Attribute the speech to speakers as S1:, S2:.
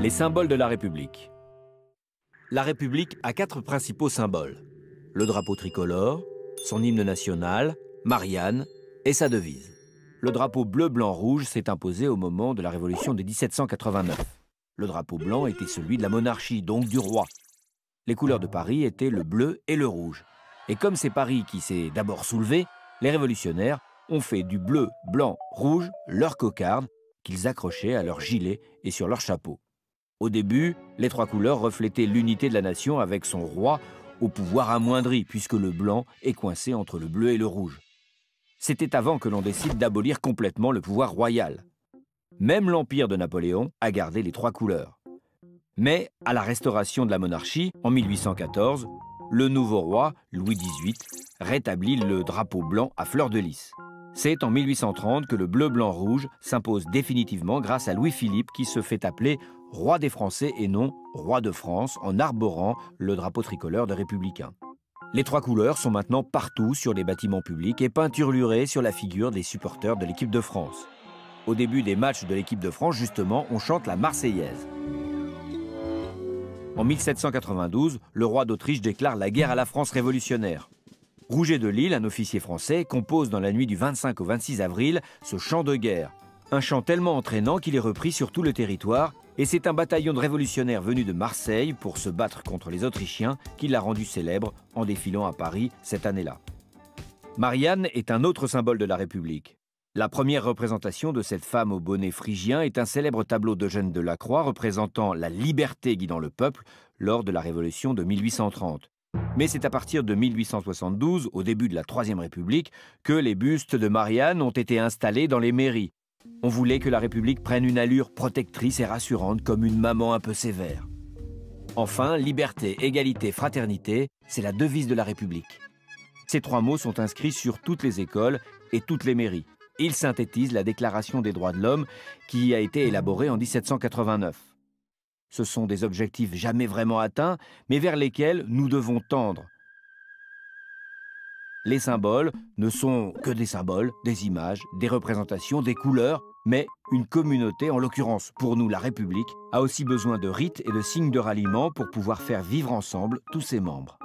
S1: Les symboles de la République. La République a 4 principaux symboles. Le drapeau tricolore, son hymne national, Marianne et sa devise. Le drapeau bleu-blanc-rouge s'est imposé au moment de la Révolution de 1789. Le drapeau blanc était celui de la monarchie, donc du roi. Les couleurs de Paris étaient le bleu et le rouge. Et comme c'est Paris qui s'est d'abord soulevé, les révolutionnaires ont fait du bleu, blanc, rouge leur cocarde qu'ils accrochaient à leur gilet et sur leur chapeau. Au début, les 3 couleurs reflétaient l'unité de la nation avec son roi au pouvoir amoindri, puisque le blanc est coincé entre le bleu et le rouge. C'était avant que l'on décide d'abolir complètement le pouvoir royal. Même l'empire de Napoléon a gardé les 3 couleurs. Mais à la restauration de la monarchie, en 1814, le nouveau roi, Louis XVIII, rétablit le drapeau blanc à fleur de lys. C'est en 1830 que le bleu-blanc-rouge s'impose définitivement grâce à Louis-Philippe qui se fait appeler roi des Français et non roi de France en arborant le drapeau tricolore des Républicains. Les 3 couleurs sont maintenant partout sur les bâtiments publics et peinturlurées sur la figure des supporters de l'équipe de France. Au début des matchs de l'équipe de France, justement, on chante la Marseillaise. En 1792, le roi d'Autriche déclare la guerre à la France révolutionnaire. Rouget de Lille, un officier français, compose dans la nuit du 25 au 26 avril ce chant de guerre. Un chant tellement entraînant qu'il est repris sur tout le territoire, et c'est un bataillon de révolutionnaires venu de Marseille pour se battre contre les Autrichiens qui l'a rendu célèbre en défilant à Paris cette année-là. Marianne est un autre symbole de la République. La première représentation de cette femme au bonnet phrygien est un célèbre tableau d'Eugène Delacroix représentant la liberté guidant le peuple lors de la Révolution de 1830. Mais c'est à partir de 1872, au début de la Troisième République, que les bustes de Marianne ont été installés dans les mairies. On voulait que la République prenne une allure protectrice et rassurante comme une maman un peu sévère. Enfin, liberté, égalité, fraternité, c'est la devise de la République. Ces 3 mots sont inscrits sur toutes les écoles et toutes les mairies. Ils synthétisent la Déclaration des droits de l'homme qui a été élaborée en 1789. Ce sont des objectifs jamais vraiment atteints, mais vers lesquels nous devons tendre. Les symboles ne sont que des symboles, des images, des représentations, des couleurs, mais une communauté, en l'occurrence pour nous la République, a aussi besoin de rites et de signes de ralliement pour pouvoir faire vivre ensemble tous ses membres.